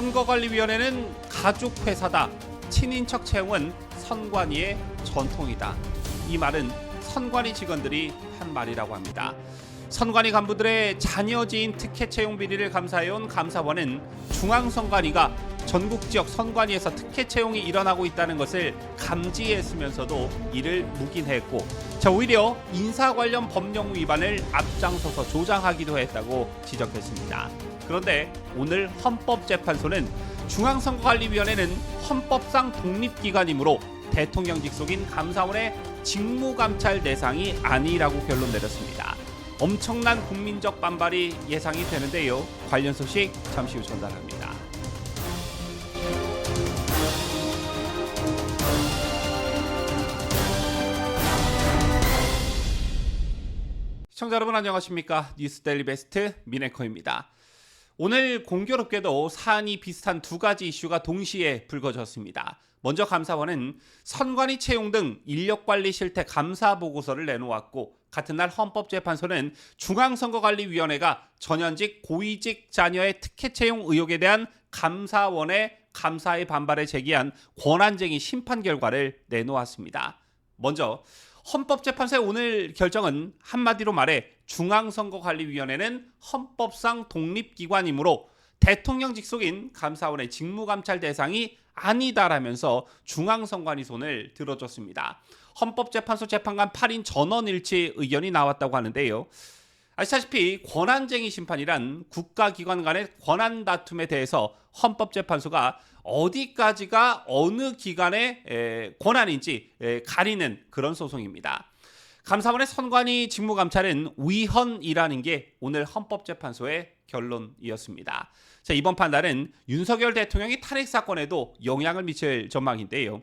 선거관리위원회는 가족회사다. 친인척 채용은 선관위의 전통이다. 이 말은 선관위 직원들이 한 말이라고 합니다. 선관위 간부들의 자녀 지인 특혜 채용 비리를 감사해온 감사원은 중앙선관위가 전국 지역 선관위에서 특혜 채용이 일어나고 있다는 것을 감지했으면서도 이를 묵인했고, 오히려 인사 관련 법령 위반을 앞장서서 조장하기도 했다고 지적했습니다. 그런데 오늘 헌법재판소는 중앙선거관리위원회는 헌법상 독립기관이므로 대통령 직속인 감사원의 직무감찰 대상이 아니라고 결론 내렸습니다. 엄청난 국민적 반발이 예상이 되는데요. 관련 소식 잠시 후 전달합니다. 시청자 여러분 안녕하십니까? 뉴스데일리 베스트 민에커입니다. 오늘 공교롭게도 사안이 비슷한 두 가지 이슈가 동시에 불거졌습니다. 먼저 감사원은 선관위 채용 등 인력관리 실태 감사 보고서를 내놓았고, 같은 날 헌법재판소는 중앙선거관리위원회가 전현직 고위직 자녀의 특혜 채용 의혹에 대한 감사원의 감사의 반발에 제기한 권한쟁의 심판 결과를 내놓았습니다. 먼저 헌법재판소의 오늘 결정은 한마디로 말해 중앙선거관리위원회는 헌법상 독립기관이므로 대통령 직속인 감사원의 직무감찰 대상이 아니다라면서 중앙선관위 손을 들어줬습니다. 헌법재판소 재판관 8인 전원일치 의견이 나왔다고 하는데요. 아시다시피 권한쟁의 심판이란 국가기관 간의 권한 다툼에 대해서 헌법재판소가 어디까지가 어느 기관의 권한인지 가리는 그런 소송입니다. 감사원의 선관위 직무감찰은 위헌이라는 게 오늘 헌법재판소의 결론이었습니다. 자, 이번 판단은 윤석열 대통령이 탄핵 사건에도 영향을 미칠 전망인데요.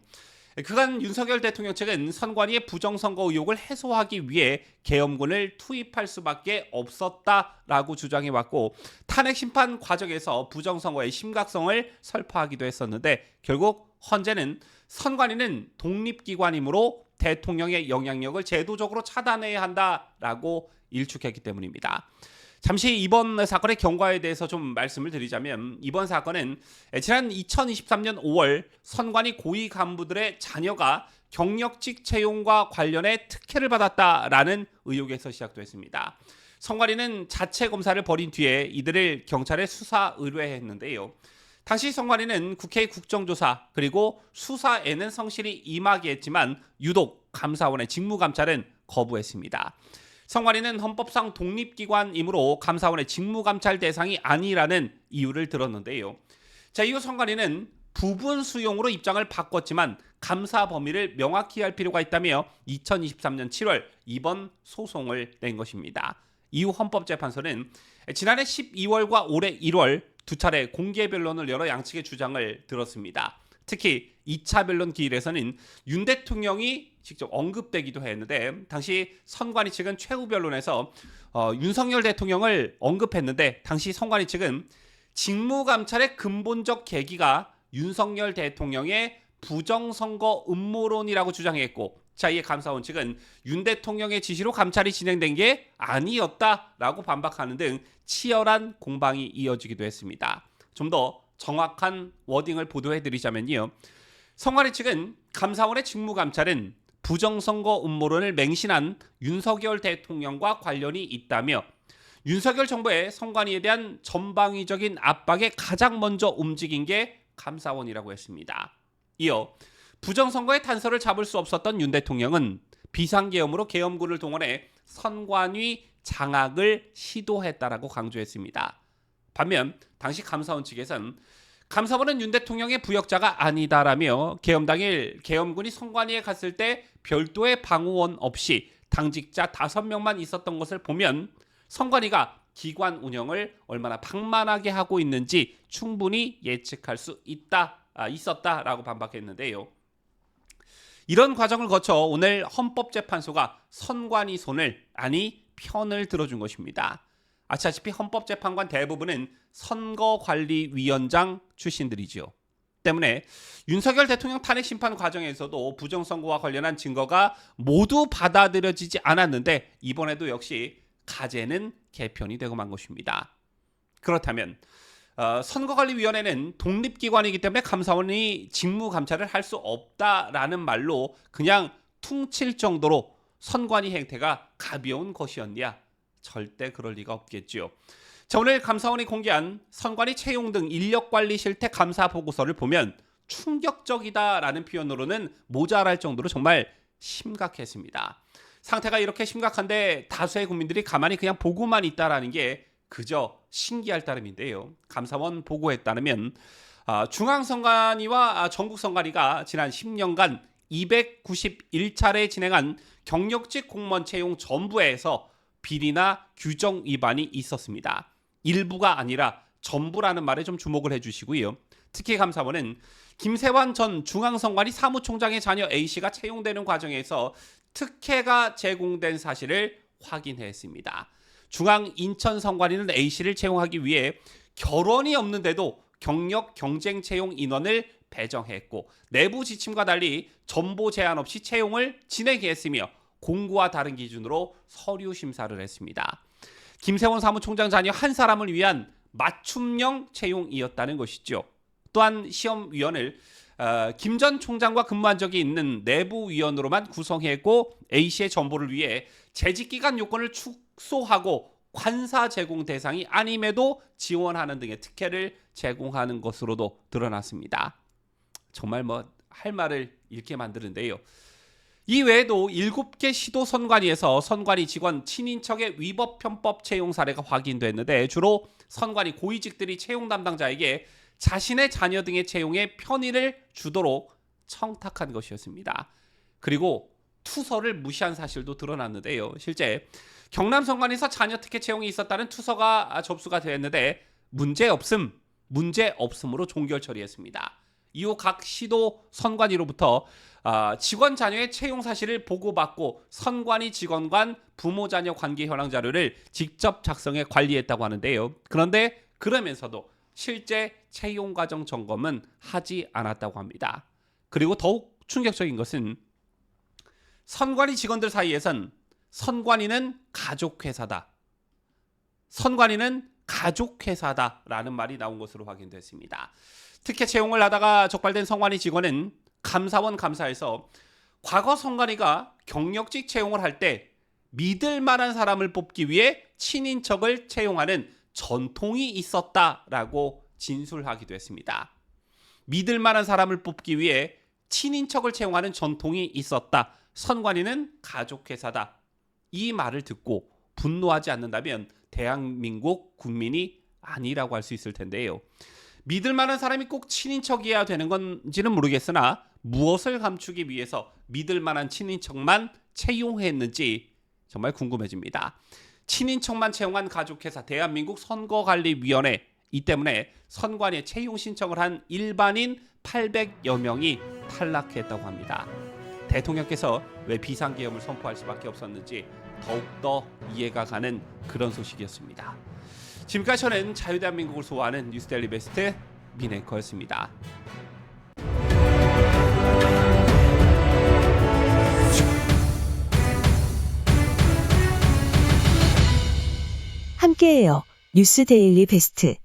그간 윤석열 대통령 측은 선관위의 부정선거 의혹을 해소하기 위해 계엄군을 투입할 수밖에 없었다라고 주장해왔고, 탄핵 심판 과정에서 부정선거의 심각성을 설파하기도 했었는데, 결국 헌재는 선관위는 독립기관이므로 대통령의 영향력을 제도적으로 차단해야 한다라고 일축했기 때문입니다. 잠시 이번 사건의 경과에 대해서 좀 말씀을 드리자면, 이번 사건은 지난 2023년 5월 선관위 고위 간부들의 자녀가 경력직 채용과 관련해 특혜를 받았다라는 의혹에서 시작됐습니다. 선관위는 자체 검사를 벌인 뒤에 이들을 경찰에 수사 의뢰했는데요. 당시 선관위는 국회의 국정조사 그리고 수사에는 성실히 임하게 했지만 유독 감사원의 직무감찰은 거부했습니다. 선관위는 헌법상 독립기관이므로 감사원의 직무감찰 대상이 아니라는 이유를 들었는데요. 자, 이후 선관위는 부분 수용으로 입장을 바꿨지만 감사 범위를 명확히 할 필요가 있다며 2023년 7월 이번 소송을 낸 것입니다. 이후 헌법재판소는 지난해 12월과 올해 1월 두 차례 공개 변론을 열어 양측의 주장을 들었습니다. 특히 2차 변론 기일에서는 윤 대통령이 직접 언급되기도 했는데, 당시 선관위 측은 최후 변론에서 윤석열 대통령을 언급했는데, 당시 선관위 측은 직무감찰의 근본적 계기가 윤석열 대통령의 부정선거 음모론이라고 주장했고, 자, 이에 감사원 측은 윤 대통령의 지시로 감찰이 진행된 게 아니었다라고 반박하는 등 치열한 공방이 이어지기도 했습니다. 좀 더 정확한 워딩을 보도해드리자면요. 선관위 측은 감사원의 직무감찰은 부정선거 음모론을 맹신한 윤석열 대통령과 관련이 있다며, 윤석열 정부의 선관위에 대한 전방위적인 압박에 가장 먼저 움직인 게 감사원이라고 했습니다. 이어 부정선거의 단서를 잡을 수 없었던 윤 대통령은 비상계엄으로 계엄군을 동원해 선관위 장악을 시도했다라고 강조했습니다. 반면 당시 감사원 측에서는 감사원은 윤 대통령의 부역자가 아니다라며 계엄 당일 계엄군이 선관위에 갔을 때 별도의 방호원 없이 당직자 5명만 있었던 것을 보면 선관위가 기관 운영을 얼마나 방만하게 하고 있는지 충분히 예측할 수 있었다라고 반박했는데요. 이런 과정을 거쳐 오늘 헌법재판소가 선관위 손을, 아니 편을 들어준 것입니다. 아시다시피 헌법재판관 대부분은 선거관리위원장 출신들이지요. 때문에 윤석열 대통령 탄핵 심판 과정에서도 부정선거와 관련한 증거가 모두 받아들여지지 않았는데, 이번에도 역시 가제는 개편이 되고 만 것입니다. 그렇다면 선거관리위원회는 독립기관이기 때문에 감사원이 직무 감찰을 할 수 없다라는 말로 그냥 퉁칠 정도로 선관위 행태가 가벼운 것이었냐? 절대 그럴 리가 없겠죠. 자, 오늘 감사원이 공개한 선관위 채용 등 인력관리 실태 감사 보고서를 보면 충격적이다라는 표현으로는 모자랄 정도로 정말 심각했습니다. 상태가 이렇게 심각한데 다수의 국민들이 가만히 그냥 보고만 있다라는 게 그저 신기할 따름인데요. 감사원 보고에 따르면 중앙선관위와 전국선관위가 지난 10년간 291차례 진행한 경력직 공무원 채용 전부에서 비리나 규정 위반이 있었습니다. 일부가 아니라 전부라는 말에 좀 주목을 해주시고요. 특히 감사원은 김세환 전 중앙선관위 사무총장의 자녀 A씨가 채용되는 과정에서 특혜가 제공된 사실을 확인했습니다. 중앙인천선관위는 A씨를 채용하기 위해 결혼이 없는데도 경력 경쟁 채용 인원을 배정했고 내부 지침과 달리 전보 제한 없이 채용을 진행했으며 공고와 다른 기준으로 서류 심사를 했습니다. 김세원 사무총장 자녀 한 사람을 위한 맞춤형 채용이었다는 것이죠. 또한 시험위원을 김 전 총장과 근무한 적이 있는 내부위원으로만 구성했고 A씨의 전보를 위해 재직기간 요건을 축소하고 관사 제공 대상이 아님에도 지원하는 등의 특혜를 제공하는 것으로도 드러났습니다. 정말 할 말을 잃게 만드는데요. 이 외에도 7개 시도 선관위에서 선관위 직원 친인척의 위법 편법 채용 사례가 확인됐는데 주로 선관위 고위직들이 채용 담당자에게 자신의 자녀 등의 채용에 편의를 주도록 청탁한 것이었습니다. 그리고 투서를 무시한 사실도 드러났는데요. 실제 경남 선관위에서 자녀 특혜 채용이 있었다는 투서가 접수가 되었는데 문제 없음으로 종결 처리했습니다. 이후 각 시도 선관위로부터 직원 자녀의 채용 사실을 보고받고 선관위 직원 간 부모 자녀 관계 현황 자료를 직접 작성해 관리했다고 하는데요. 그런데 그러면서도 실제 채용 과정 점검은 하지 않았다고 합니다. 그리고 더욱 충격적인 것은 선관위 직원들 사이에선 선관위는 가족회사다. 선관위는 가족회사다라는 말이 나온 것으로 확인됐습니다. 특혜 채용을 하다가 적발된 선관위 직원은 감사원 감사에서 과거 선관위가 경력직 채용을 할 때 믿을 만한 사람을 뽑기 위해 친인척을 채용하는 전통이 있었다라고 진술하기도 했습니다. 믿을 만한 사람을 뽑기 위해 친인척을 채용하는 전통이 있었다. 선관위는 가족회사다. 이 말을 듣고 분노하지 않는다면 대한민국 국민이 아니라고 할 수 있을 텐데요. 믿을 만한 사람이 꼭 친인척이어야 되는 건지는 모르겠으나 무엇을 감추기 위해서 믿을 만한 친인척만 채용했는지 정말 궁금해집니다. 친인척만 채용한 가족회사 대한민국 선거관리위원회 이 때문에 선관위에 채용 신청을 한 일반인 800여 명이 탈락했다고 합니다. 대통령께서 왜 비상계엄을 선포할 수밖에 없었는지 더욱더 이해가 가는 그런 소식이었습니다. 지금까지 저는 자유대한민국을 소화하는 뉴스데일리 베스트 민앵커였습니다. 함께해요. 뉴스데일리 베스트.